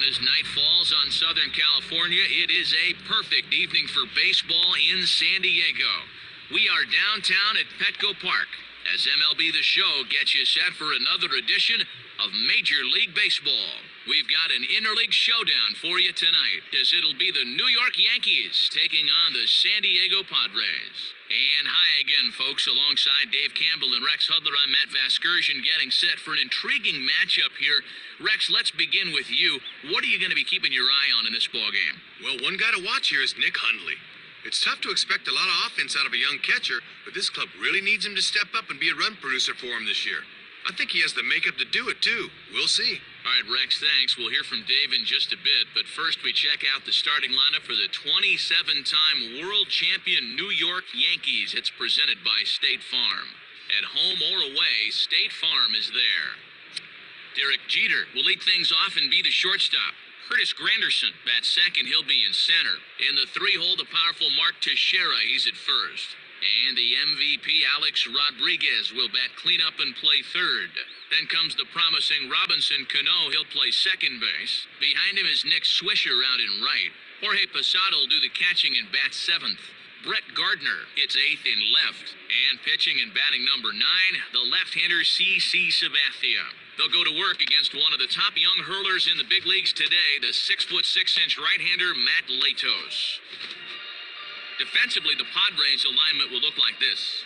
as night falls on Southern California, it is a perfect evening for baseball in San Diego. We are downtown at Petco Park as MLB The Show gets you set for another edition of Major League Baseball. We've got an interleague showdown for you tonight, as it'll be the New York Yankees taking on the San Diego Padres. And hi again, folks. Alongside Dave Campbell and Rex Hudler, I'm Matt Vasgersian, getting set for an intriguing matchup here. Rex, let's begin with you. What are you going to be keeping your eye on in this ballgame? Well, one guy to watch here is Nick Hundley. It's tough to expect a lot of offense out of a young catcher, but this club really needs him to step up and be a run producer for him this year. I think he has the makeup to do it, too. We'll see. All right, Rex, thanks. We'll hear from Dave in just a bit, but first we check out the starting lineup for the 27-time world champion New York Yankees. It's presented by State Farm. At home or away, State Farm is there. Derek Jeter will lead things off and be the shortstop. Curtis Granderson bats second. He'll be in center. In the three-hole, the powerful Mark Teixeira, he's at first. And the MVP, Alex Rodriguez, will bat cleanup and play third. Then comes the promising Robinson Cano. He'll play second base. Behind him is Nick Swisher out in right. Jorge Posada will do the catching and bat seventh. Brett Gardner hits eighth in left. And pitching and batting number 9, the left-hander C.C. Sabathia. They'll go to work against one of the top young hurlers in the big leagues today, the 6'6" right-hander Matt Latos. Defensively, the Padres alignment will look like this.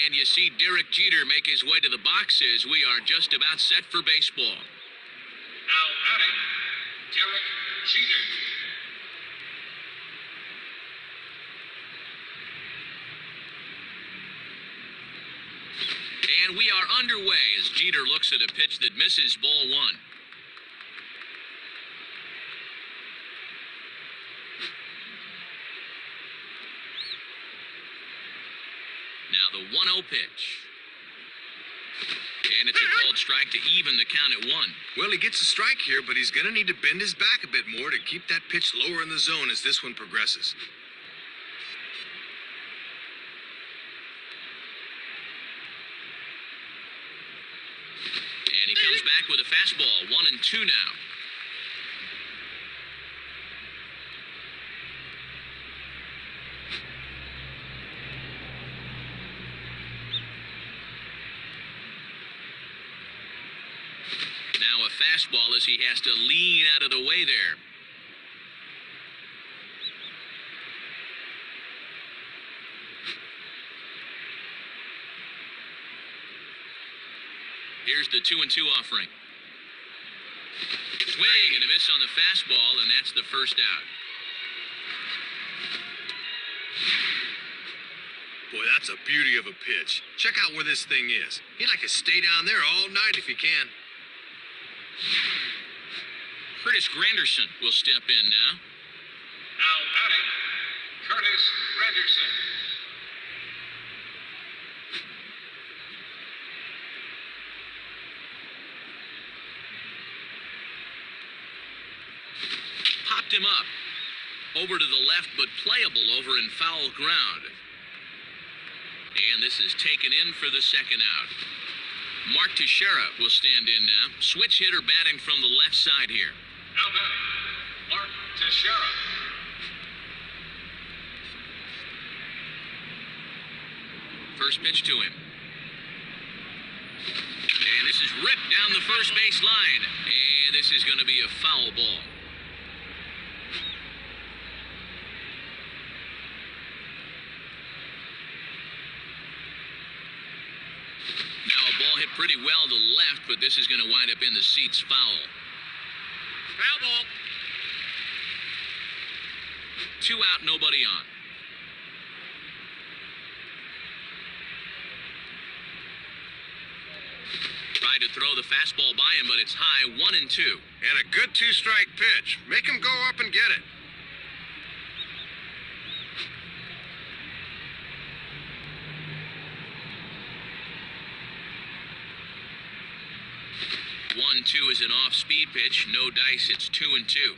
And you see Derek Jeter make his way to the boxes. We are just about set for baseball. Now batting, Derek Jeter. And we are underway as Jeter looks at a pitch that misses, ball 1. Now the 1-0 pitch. And it's a called strike to even the count at 1. Well, he gets a strike here, but he's going to need to bend his back a bit more to keep that pitch lower in the zone as this one progresses. And he comes back with a fastball, 1-2 now. Now a fastball as he has to lean out of the way there. Here's the 2-2 offering. Swing and a miss on the fastball, and that's the first out. Boy, that's a beauty of a pitch. Check out where this thing is. He'd like to stay down there all night if he can. Curtis Granderson will step in now. Now batting, Curtis Granderson. Popped him up. Over to the left, but playable over in foul ground. And this is taken in for the second out. Mark Teixeira will stand in now. Switch hitter batting from the left side here. Now batting, Mark Teixeira. First pitch to him. And this is ripped down the first base line. And this is going to be a foul ball. Now a ball hit pretty well to the left, but this is going to wind up in the seats, foul. Foul ball. 2 out, nobody on. Tried to throw the fastball by him, but it's high, 1-2. And a good 2-strike pitch. Make him go up and get it. One, 2 is an off-speed pitch. No dice. It's 2-2.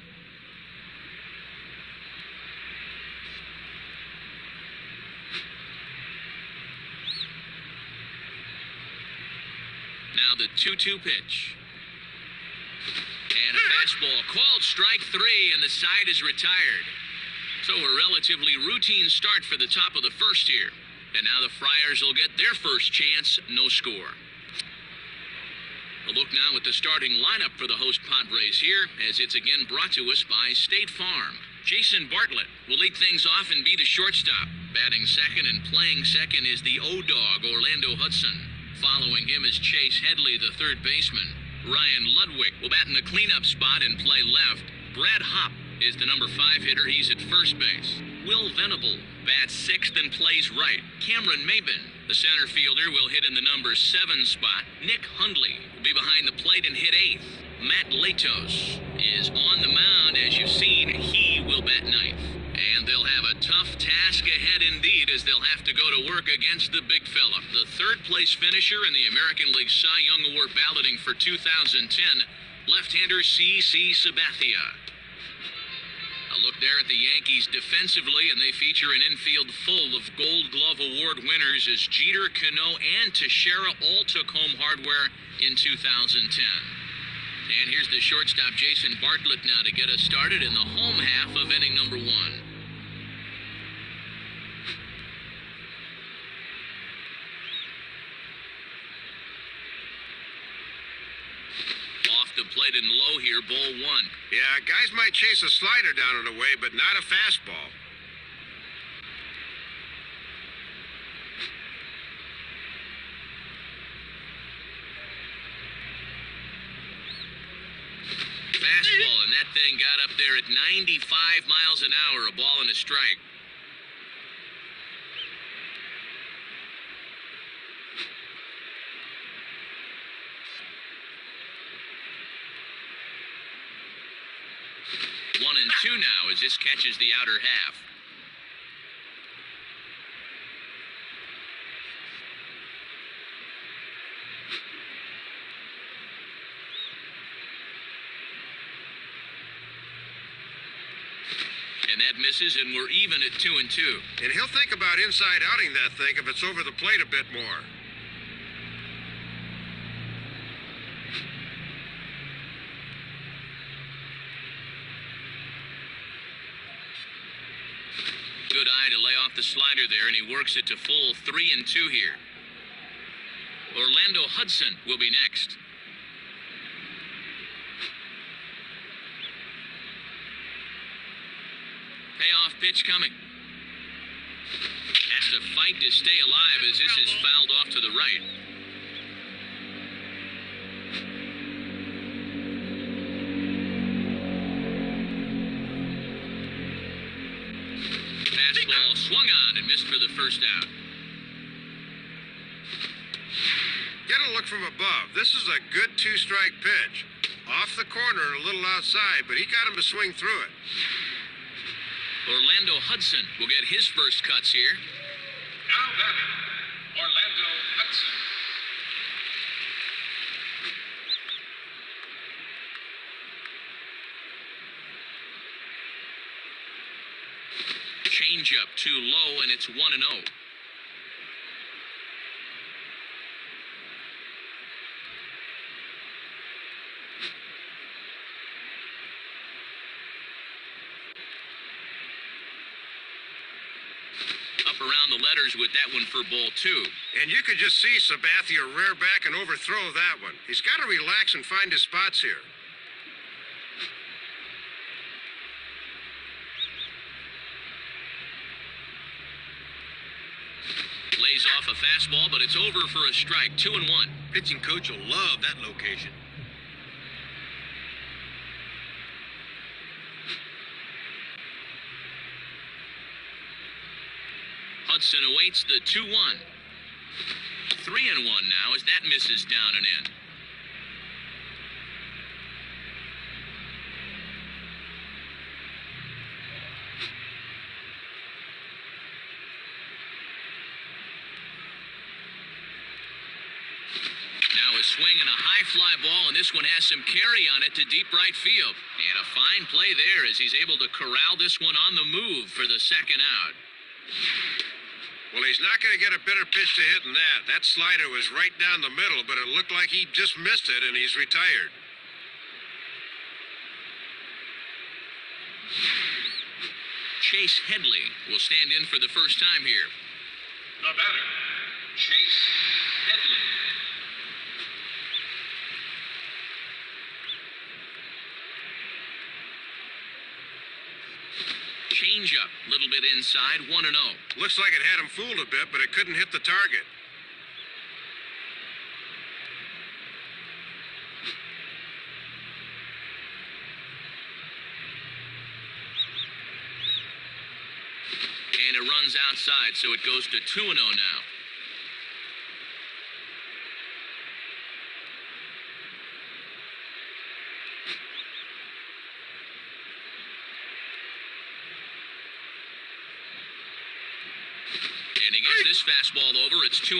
Now the 2-2 pitch. And a fastball called strike 3, and the side is retired. So a relatively routine start for the top of the first here. And now the Friars will get their first chance, no score. A look now at the starting lineup for the host Padres here, as it's again brought to us by State Farm. Jason Bartlett will lead things off and be the shortstop. Batting second and playing second is the O-Dog, Orlando Hudson. Following him is Chase Headley, the third baseman. Ryan Ludwig will bat in the cleanup spot and play left. Brad Hopp is the number 5 hitter. He's at first base. Will Venable bats sixth and plays right. Cameron Maben, the center fielder, will hit in the number 7 spot. Nick Hundley will be behind the plate and hit 8th. Matt Latos is on the mound. As you've seen, he will bat 9th. And they'll have a tough task ahead indeed, as they'll have to go to work against the big fella. The third-place finisher in the American League Cy Young Award balloting for 2010, left-hander C.C. Sabathia. A look there at the Yankees defensively, and they feature an infield full of Gold Glove Award winners as Jeter, Cano, and Teixeira all took home hardware in 2010. And here's the shortstop, Jason Bartlett, now to get us started in the home half of inning number 1. Off the plate and low here, ball 1. Yeah, guys might chase a slider down and away, but not a fastball. Fastball, and that thing got up there at 95 miles an hour, a ball and a strike. One and 2 now as this catches the outer half. And that misses, and we're even at 2 and 2. And he'll think about inside outing that thing if it's over the plate a bit more. Good eye to lay off the slider there, and he works it to full 3 and 2 here. Orlando Hudson will be next. Payoff pitch coming. Has to fight to stay alive as this is fouled off to the right. Fastball swung on and missed for the first out. Get a look from above. This is a good 2-strike pitch. Off the corner and a little outside, but he got him to swing through it. Orlando Hudson will get his first cuts here. Now batting, Orlando Hudson. Changeup too low, and it's 1-0. Up around the letters with that one for ball 2. And you could just see Sabathia rear back and overthrow that one. He's got to relax and find his spots here. Lays off a fastball, but it's over for a strike. 2 and 1. Pitching coach will love that location. Hudson awaits the 2-1. 3 and 1 now as that misses down and in. Now a swing and a high fly ball, and this one has some carry on it to deep right field. And a fine play there as he's able to corral this one on the move for the second out. Well, he's not going to get a better pitch to hit than that. That slider was right down the middle, but it looked like he just missed it, and he's retired. Chase Headley will stand in for the first time here. The batter, Chase Headley. Change-up, little bit inside, 1-0. Looks like it had him fooled a bit, but it couldn't hit the target. And it runs outside, so it goes to 2-0 now. And he gets this fastball over. It's 2-1.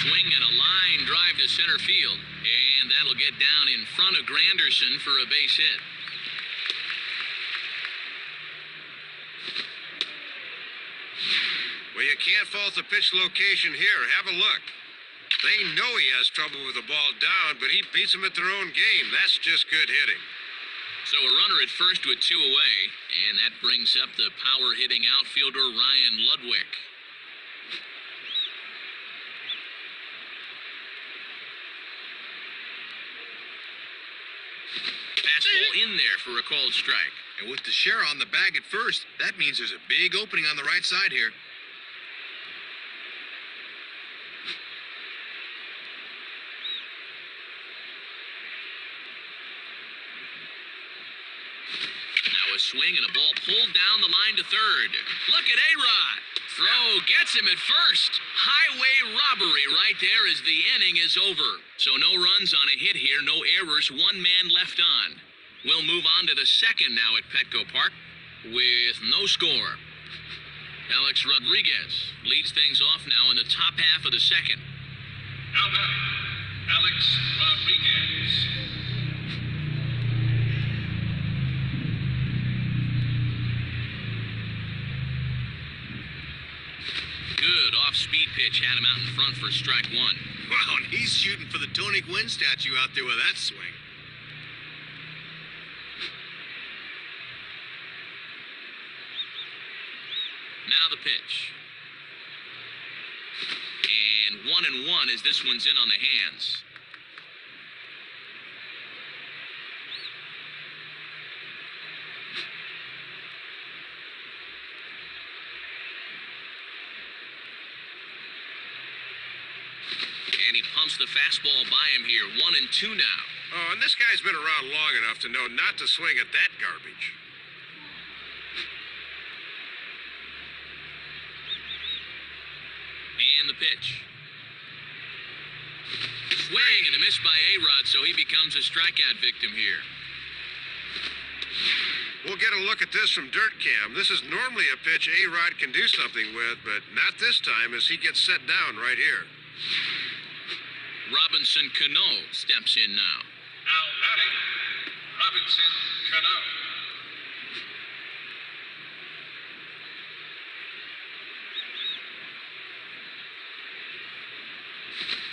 Swing and a line drive to center field. And that'll get down in front of Granderson for a base hit. Well, you can't fault the pitch location here. Have a look. They know he has trouble with the ball down, but he beats them at their own game. That's just good hitting. So a runner at first with 2 away, and that brings up the power-hitting outfielder Ryan Ludwig. Fastball in there for a called strike. And with Teixeira on the bag at first, that means there's a big opening on the right side here. Now a swing and a ball pulled down the line to third. Look at A-Rod. Throw gets him at first. Highway robbery right there as the inning is over. So no runs on a hit here, no errors, 1 man left on. We'll move on to the second now at Petco Park with no score. Alex Rodriguez leads things off now in the top half of the second. Now batting, Alex Rodriguez. Good off-speed pitch had him out in front for strike 1. Wow, and he's shooting for the Tony Gwynn statue out there with that swing. Now the pitch. And 1-1 as this one's in on the hands. And he pumps the fastball by him here. 1-2 now. Oh, and this guy's been around long enough to know not to swing at that garbage. And the pitch. Swing and a miss by A-Rod, so he becomes a strikeout victim here. We'll get a look at this from Dirt Cam. This is normally a pitch A-Rod can do something with, but not this time as he gets set down right here. Robinson Cano steps in now. Now batting, Robinson Cano.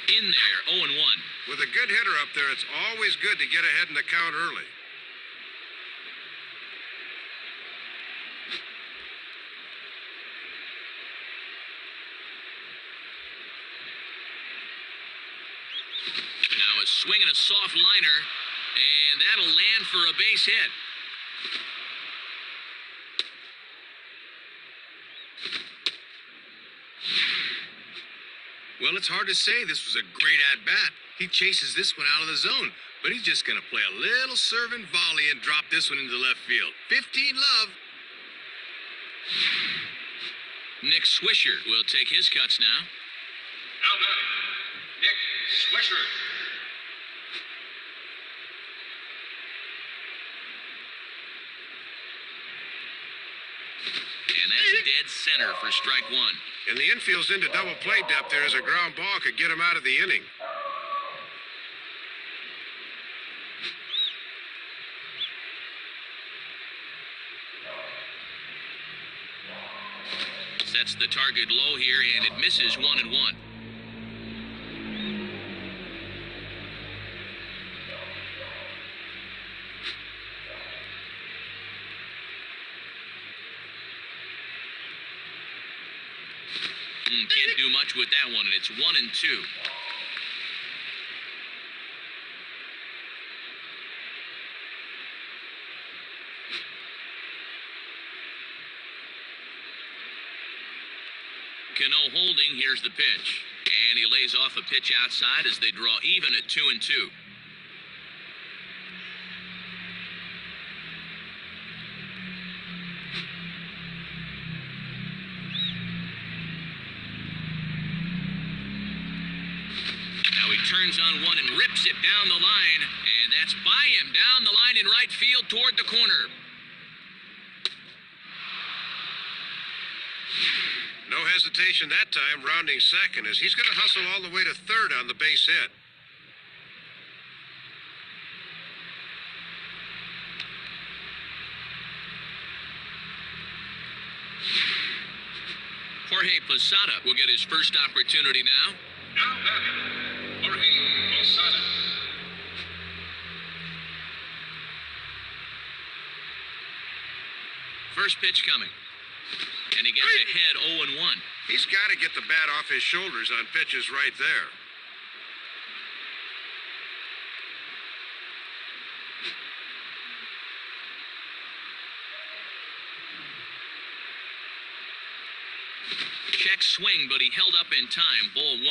In there, 0-1. With a good hitter up there, it's always good to get ahead in the count early. Now a swing and a soft liner, and that'll land for a base hit. Well, it's hard to say this was a great at-bat. He chases this one out of the zone, but he's just going to play a little serving volley and drop this one into left field. 15 love. Nick Swisher will take his cuts now. Now batting, Nick Swisher. And that's dead center for strike 1. And the infield's into double play depth there as a ground ball could get him out of the inning. Sets the target low here, and it misses 1-1. Can't do much with that one, and it's 1-2. Cano holding, here's the pitch. And he lays off a pitch outside as they draw even at 2-2. Now he turns on one and rips it down the line, and that's by him down the line in right field toward the corner. No hesitation that time, rounding second, as he's going to hustle all the way to third on the base hit. Jorge Posada will get his first opportunity now. Now batting, Jorge Posada. First pitch coming. And he gets ahead 0-1. He's got to get the bat off his shoulders on pitches right there. Check swing, but he held up in time. Ball 1.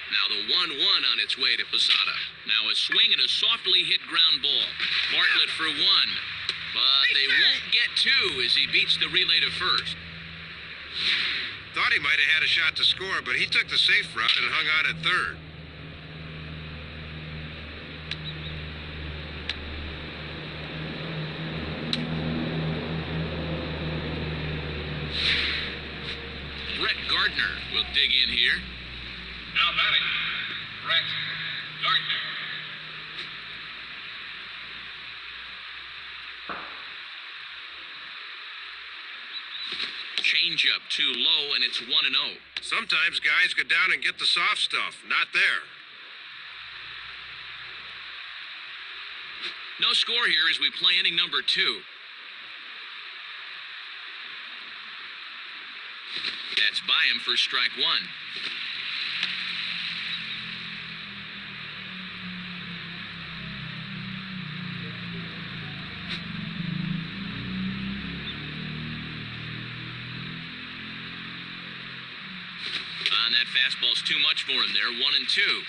Now the 1-1 on its way to Posada. Now a swing and a softly hit ground ball. Bartlett for 1. But they won't get 2 as he beats the relay to first. Thought he might have had a shot to score, but he took the safe route and hung on at third. Brett Gardner will dig in here. Now batting, Brett Gardner. Changeup too low, and it's 1-0. Sometimes guys go down and get the soft stuff. Not there. No score here as we play inning number 2. That's by him for strike 1. On that fastball's too much for him there, 1-2.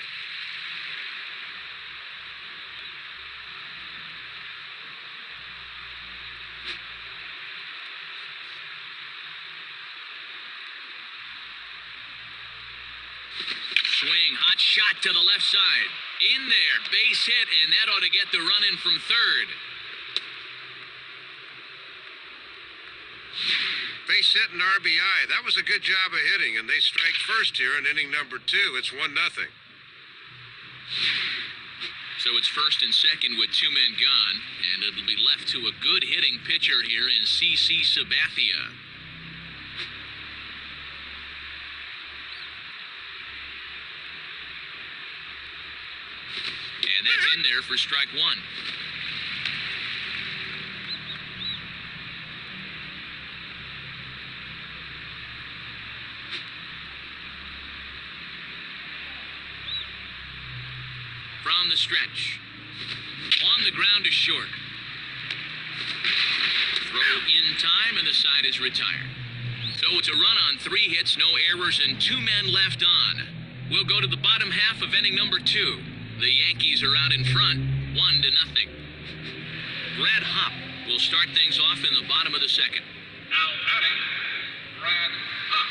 Swing, hot shot to the left side. In there, base hit, and that ought to get the run in from third. Base hit and RBI. That was a good job of hitting, and they strike first here in inning number 2. It's 1-0. So it's first and second with 2 men gone, and it'll be left to a good hitting pitcher here in CC Sabathia. And that's in there for strike 1. From the stretch. On the ground is short. Throw in time, and the side is retired. So it's a run on 3 hits, no errors, and 2 men left on. We'll go to the bottom half of inning number 2. The Yankees are out in front, 1-0. Brad Hopp will start things off in the bottom of the second. Now batting, Brad Hopp.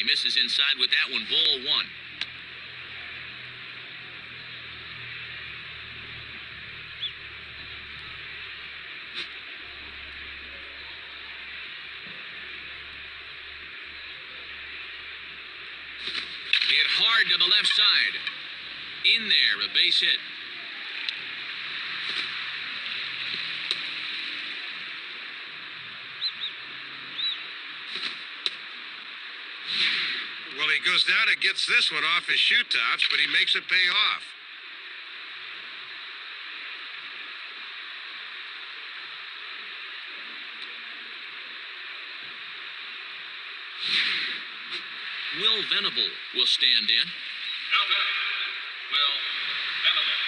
He misses inside with that one, ball one. Hit hard to the left side. In there, a base hit. Well, he goes down and gets this one off his shoe tops, but he makes it pay off. Will Venable will stand in. Now batting, Will Venable.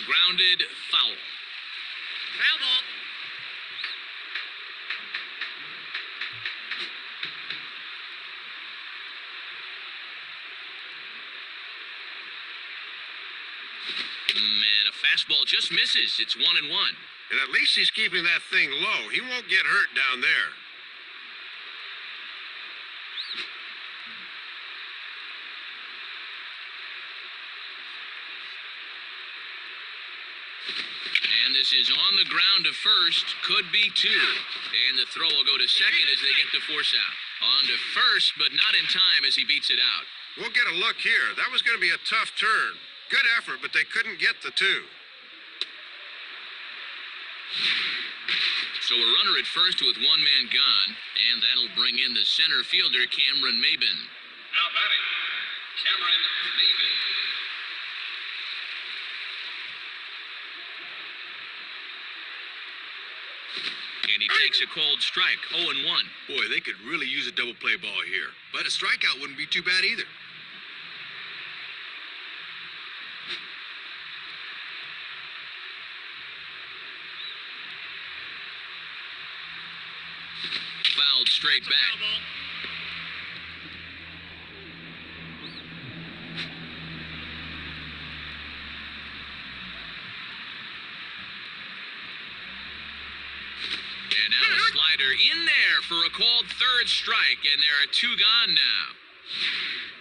Grounded, foul. Foul ball. Man, a fastball just misses. It's 1-1. And at least he's keeping that thing low. He won't get hurt down there. And this is on the ground to first. Could be two. And the throw will go to second as they get the force out. On to first, but not in time as he beats it out. We'll get a look here. That was going to be a tough turn. Good effort, but they couldn't get the two. So a runner at first with one man gone, and that'll bring in the center fielder, Cameron Maben. Now batting, Cameron Maben. And he takes a cold strike, 0-1. Boy, they could really use a double play ball here. But a strikeout wouldn't be too bad either. Fouled straight back. Foul ball. And now a slider in there for a called third strike, and there are two gone now.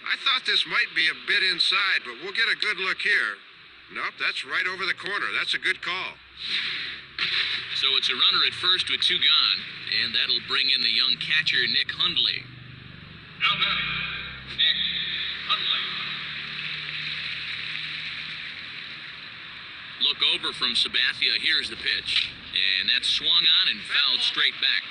I thought this might be a bit inside, but we'll get a good look here. Nope, that's right over the corner. That's a good call. So it's a runner at first with two gone, and that'll bring in the young catcher, Nick Hundley. Now batting, Nick Hundley. Look over from Sabathia. Here's the pitch. And that's swung on and fouled straight back.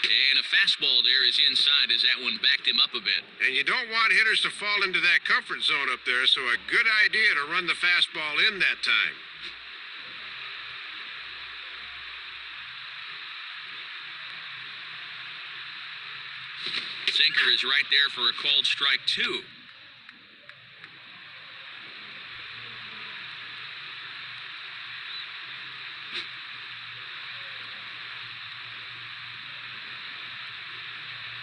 And a fastball there is inside as that one backed him up a bit. And you don't want hitters to fall into that comfort zone up there, so a good idea to run the fastball in that time. Sinker is right there for a called strike two.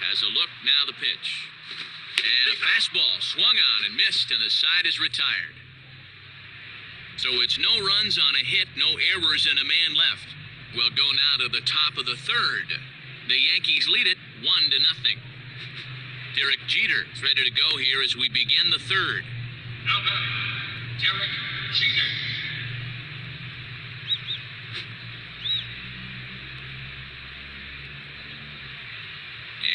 Has a look, now the pitch. And a fastball swung on and missed, and the side is retired. So it's no runs on a hit, no errors, and a man left. We'll go now to the top of the third. The Yankees lead it 1-0. Derek Jeter is ready to go here as we begin the third. Now batting, Derek Jeter.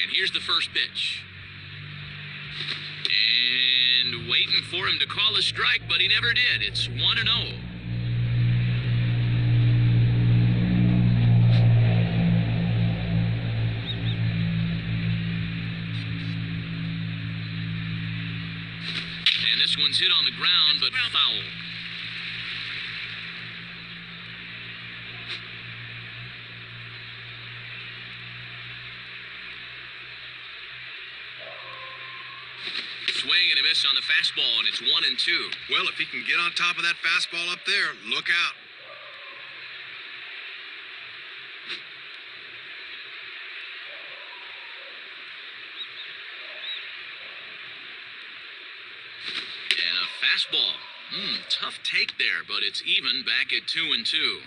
And here's the first pitch. And waiting for him to call a strike, but he never did. It's 1-0. And this one's hit on the ground, but foul. Swing and a miss on the fastball, and it's 1-2. Well, if he can get on top of that fastball up there, look out. fastball. Tough take there, but it's even back at 2-2.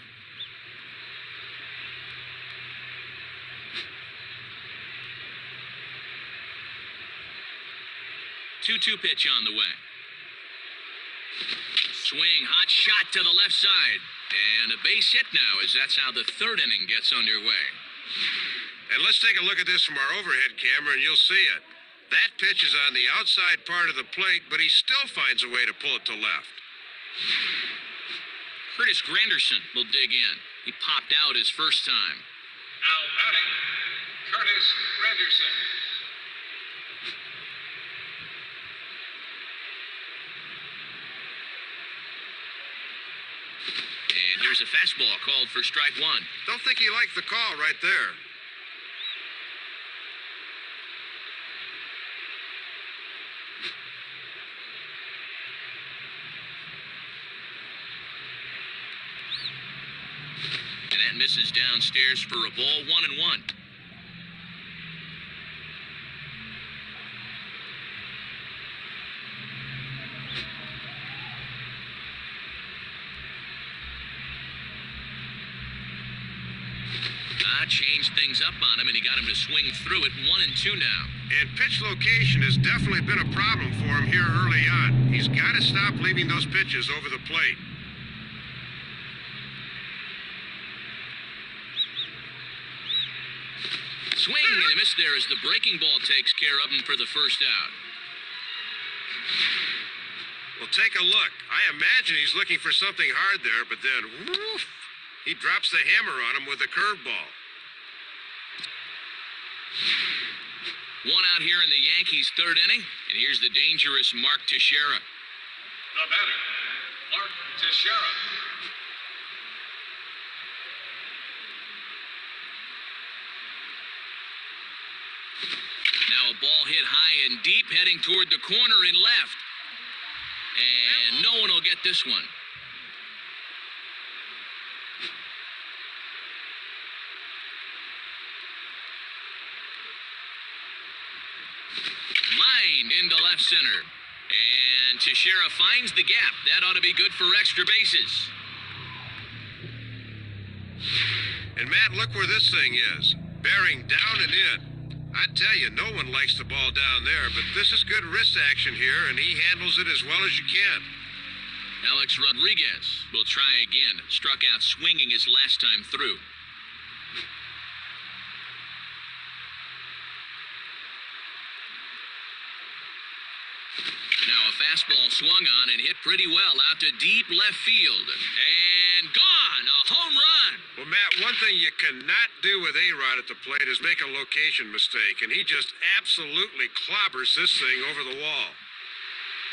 2-2 pitch on the way. Swing, hot shot to the left side. And a base hit now, as that's how the third inning gets underway. And let's take a look at this from our overhead camera, and you'll see it. That pitch is on the outside part of the plate, but he still finds a way to pull it to left. Curtis Granderson will dig in. He popped out his first time. Now batting, Curtis Granderson. And here's a fastball called for strike one. Don't think he liked the call right there. And that misses downstairs for a ball, 1-1. Changed things up on him, and he got him to swing through it. 1-2 now. And pitch location has definitely been a problem for him here early on. He's got to stop leaving those pitches over the plate. Swing and a miss there as the breaking ball takes care of him for the first out. Well, take a look. I imagine he's looking for something hard there, but then, woof, he drops the hammer on him with a curveball. One out here in the Yankees' third inning, and here's the dangerous Mark Teixeira. The batter, Mark Teixeira. Now a ball hit high and deep, heading toward the corner and left. And no one will get this one. Lined into left center. And Teixeira finds the gap. That ought to be good for extra bases. And Matt, look where this thing is. Bearing down and in. I tell you, no one likes the ball down there, but this is good wrist action here, and he handles it as well as you can. Alex Rodriguez will try again. Struck out swinging his last time through. Now a fastball swung on and hit pretty well out to deep left field. And gone! A home run! Well, Matt, one thing you cannot do with A-Rod at the plate is make a location mistake, and he just absolutely clobbers this thing over the wall.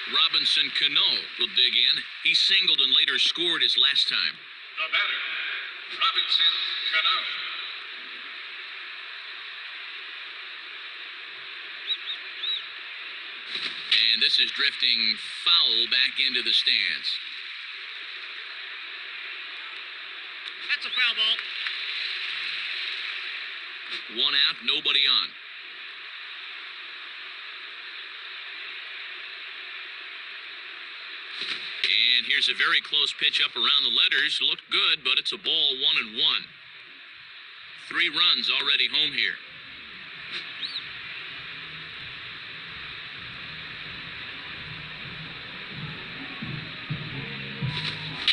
Robinson Cano will dig in. He singled and later scored his last time. The batter, Robinson Cano. And this is drifting foul back into the stands. That's a foul ball. One out, nobody on. And here's a very close pitch up around the letters. Looked good, but it's a ball, 1-1. 3 runs already home here.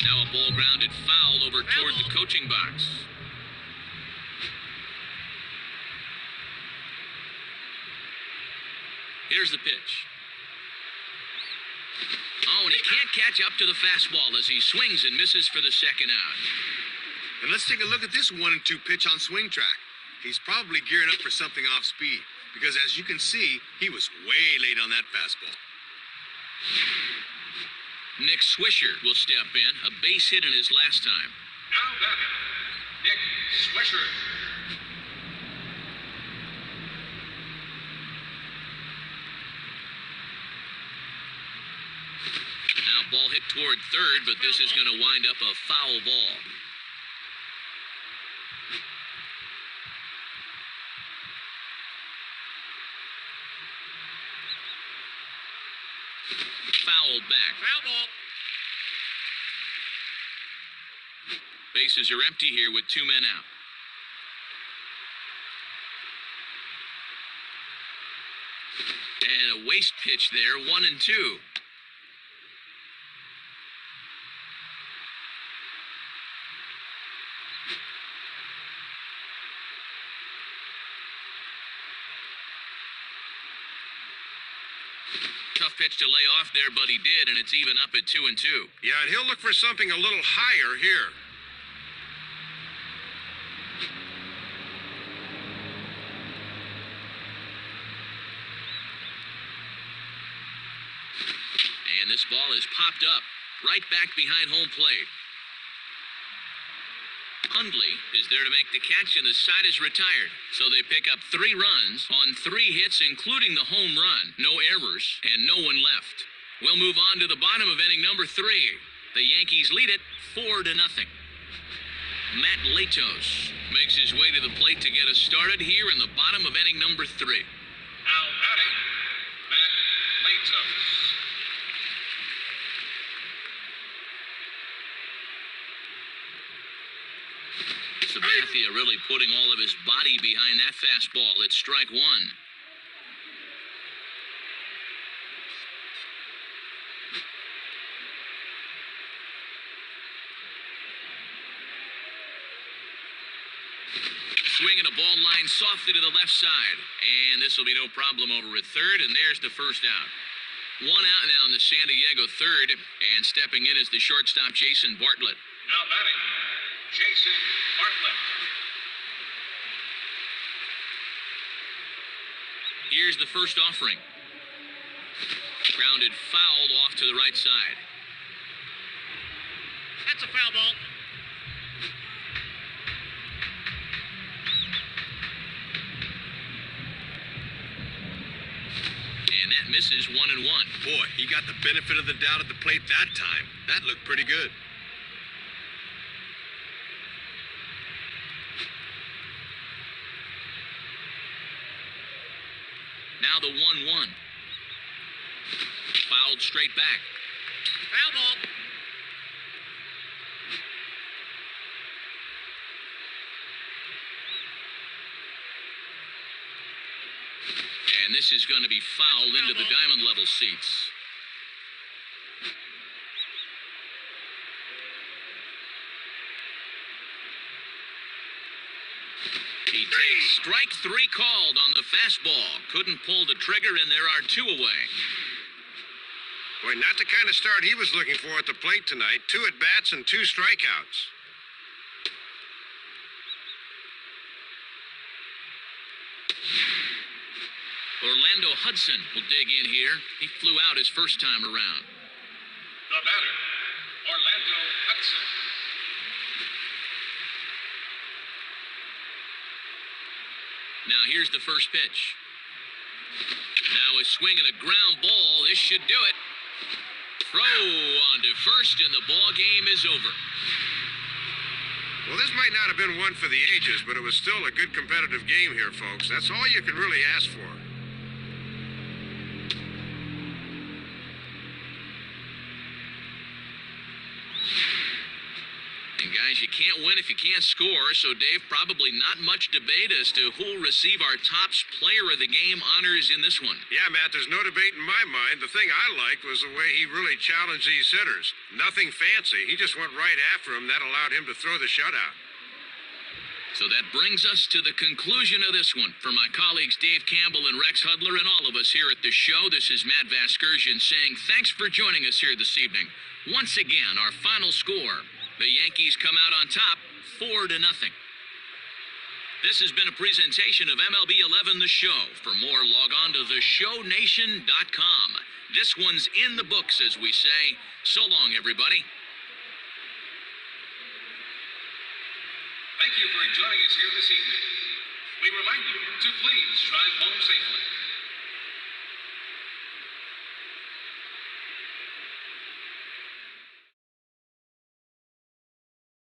Now a ball grounded foul over toward the coaching box. Here's the pitch. Oh, and he can't catch up to the fastball as he swings and misses for the second out. And let's take a look at this 1-2 pitch on swing track. He's probably gearing up for something off speed, because as you can see, he was way late on that fastball. Nick Swisher will step in, a base hit in his last time. Now batting, Nick Swisher. Now ball hit toward third, but this is going to wind up a foul ball. Fouled back. Foul ball. Bases are empty here with 2 men out. And a waste pitch there, 1-2. Tough pitch to lay off there, but he did, and it's even up at 2-2. Yeah, and he'll look for something a little higher here. And this ball is popped up, right back behind home plate. Hundley is there to make the catch, and the side is retired. So they pick up 3 runs on 3 hits, including the home run. No errors, and no one left. We'll move on to the bottom of inning number 3. The Yankees lead it 4-0. Matt Latos makes his way to the plate to get us started here in the bottom of inning number 3. Now batting, Matt Latos. Sabathia really putting all of his body behind that fastball. It's strike 1. Swinging a ball line softly to the left side. And this will be no problem over at third, and there's the first out. 1 out now in the San Diego third, and stepping in is the shortstop, Jason Bartlett. Now batting, Jason Bartlett. Here's the first offering. Grounded fouled off to the right side. That's a foul ball. And that misses 1-1. Boy, he got the benefit of the doubt at the plate that time. That looked pretty good. Now the 1-1. Fouled straight back. Foul ball. And this is going to be fouled into the diamond level seats. He takes strike 3 called on the fastball. Couldn't pull the trigger, and there are 2 away. Boy, not the kind of start he was looking for at the plate tonight. 2 at-bats and 2 strikeouts. Orlando Hudson will dig in here. He flew out his first time around. The batter, Orlando Hudson. Now here's the first pitch. Now a swing and a ground ball. This should do it. Throw onto first, and the ball game is over. Well, this might not have been one for the ages, but it was still a good competitive game here, folks. That's all you can really ask for. And guys, you can't win if you can't score, so Dave, probably not much debate as to who will receive our Topps Player of the Game honors in this one. Yeah, Matt, there's no debate in my mind. The thing I liked was the way he really challenged these hitters. Nothing fancy. He just went right after him. That allowed him to throw the shutout. So that brings us to the conclusion of this one. For my colleagues Dave Campbell and Rex Hudler and all of us here at the show, this is Matt Vasgersian saying thanks for joining us here this evening. Once again, our final score. The Yankees come out on top, 4-0. This has been a presentation of MLB 11 The Show. For more, log on to theshownation.com. This one's in the books, as we say. So long, everybody. Thank you for joining us here this evening. We remind you to please drive home safely.